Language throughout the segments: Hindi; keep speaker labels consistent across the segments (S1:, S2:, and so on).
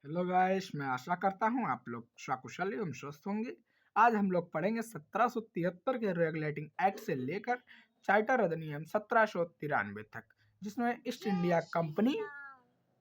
S1: हेलो गाइस, मैं आशा करता हूँ आप लोग सकुशल एवं स्वस्थ होंगे। आज हम लोग पढ़ेंगे 1773 के रेगुलेटिंग एक्ट से लेकर चार्टर अधिनियम 1793 तक, जिसमें ईस्ट इंडिया कंपनी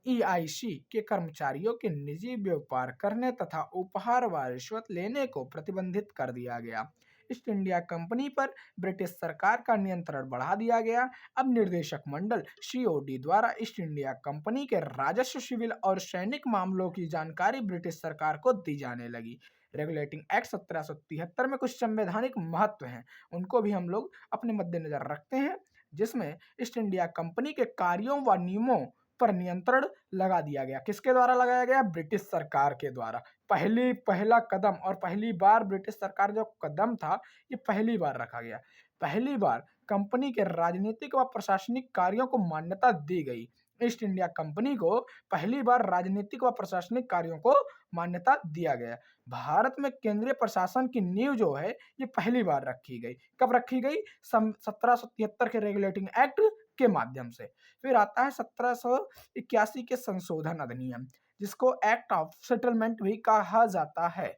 S1: ईआईसी के कर्मचारियों के निजी व्यापार करने तथा उपहार व रिश्वत लेने को प्रतिबंधित कर दिया गया। ईस्ट इंडिया कंपनी पर ब्रिटिश सरकार का नियंत्रण बढ़ा दिया गया। अब निर्देशक मंडल सीओडी द्वारा ईस्ट इंडिया कंपनी के राजस्व, सिविल और सैनिक मामलों की जानकारी ब्रिटिश सरकार को दी जाने लगी। रेगुलेटिंग एक्ट 1773 में कुछ संवैधानिक महत्व हैं, उनको भी हम लोग अपने मद्देनजर रखते हैं, जिसमें ईस्ट इंडिया कंपनी के कार्यों व नियमों पर नियंत्रण लगा दिया गया। किसके द्वारा लगाया गया? ब्रिटिश सरकार के द्वारा। पहला कदम और पहली बार ब्रिटिश सरकार जो कदम था, ये पहली बार रखा गया। पहली बार कंपनी के राजनीतिक व प्रशासनिक कार्यों को मान्यता दी गई। ईस्ट इंडिया कंपनी को पहली बार राजनीतिक व प्रशासनिक कार्यों को मान्यता दिया गया। भारत में केंद्रीय प्रशासन की नींव जो है, ये पहली बार रखी गई। कब रखी गई? 1773 के रेगुलेटिंग एक्ट के माध्यम से। फिर आता है 1781 के संशोधन अधिनियम, जिसको एक्ट ऑफ सेटलमेंट भी कहा जाता है।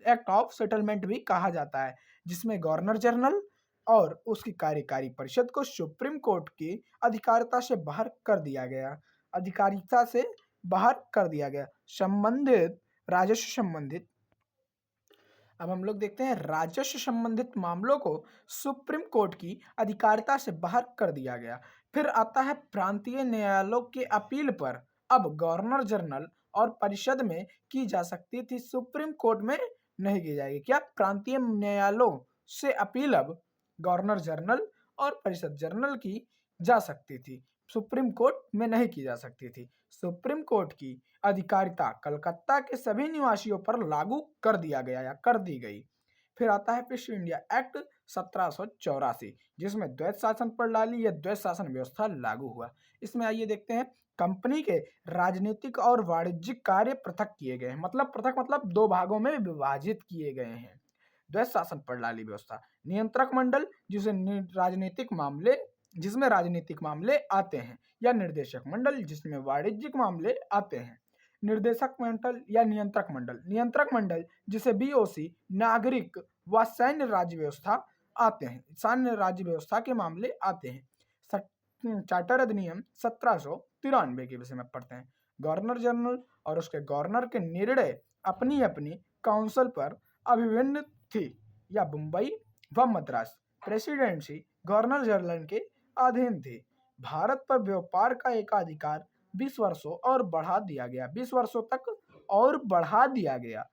S1: एक्ट ऑफ सेटलमेंट भी कहा जाता है, जिसमें गवर्नर जनरल और उसकी कार्यकारी परिषद को सुप्रीम कोर्ट की अधिकारिता से बाहर कर दिया गया। अधिकारिता से बाहर कर दिया गया। संबंधित राजस्व संबंधित अब हम लोग देखते हैं राजस्व संबंधित मामलों को सुप्रीम कोर्ट की अधिकारिता से बाहर कर दिया गया। फिर आता है प्रांतीय न्यायालयों के अपील पर अब गवर्नर जनरल और परिषद में की जा सकती थी, सुप्रीम कोर्ट में नहीं की जाएगी। क्या? प्रांतीय न्यायालयों से अपील अब गवर्नर जनरल और परिषद जनरल की जा सकती थी, सुप्रीम कोर्ट में नहीं की जा सकती थी। सुप्रीम कोर्ट की अधिकारिता कलकत्ता के सभी निवासियों पर लागू कर दिया गया या कर दी गई। फिर आता है ईस्ट इंडिया एक्ट 1784, जिसमें द्वैत शासन प्रणाली या द्वैत शासन व्यवस्था लागू हुआ। इसमें आइए देखते हैं, कंपनी के राजनीतिक और वाणिज्यिक कार्य पृथक किए गए हैं। मतलब पृथक मतलब दो भागों में विभाजित किए गए हैं। द्वैत शासन प्रणाली व्यवस्था, नियंत्रक मंडल जिसमें राजनीतिक मामले आते हैं, या निर्देशक मंडल जिसमें वाणिज्यिक मामले आते हैं। निर्देशक मंडल या नियंत्रक मंडल जिसे बीओसी, नागरिक व सैन्य राज्य व्यवस्था आते हैं, सैन्य राज्य व्यवस्था के मामले आते हैं। चार्टर अधिनियम 1793 के विषय में पढ़ते हैं। गवर्नर जनरल और उसके गवर्नर के निर्णय अपनी अपनी काउंसिल पर अभिन्न थी, या मुंबई व मद्रास प्रेसिडेंसी गवर्नर जनरल के अधीन थी। भारत पर व्यापार का एकाधिकार 20 वर्षों और बढ़ा दिया गया, 20 वर्षों तक और बढ़ा दिया गया।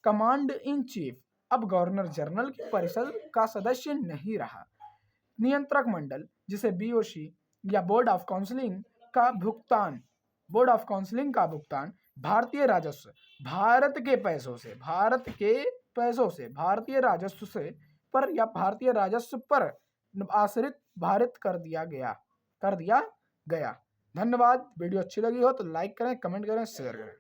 S1: कमांड इन चीफ अब गवर्नर जनरल की परिषद का सदस्य नहीं रहा। नियंत्रक मंडल जिसे बीओसी या बोर्ड ऑफ काउंसिलिंग का भुगतान भारतीय राजस्व, भारतीय राजस्व से पर या भारतीय राजस्व पर आश्रित भारित कर दिया गया। धन्यवाद। वीडियो अच्छी लगी हो तो लाइक करें, कमेंट करें, शेयर करें।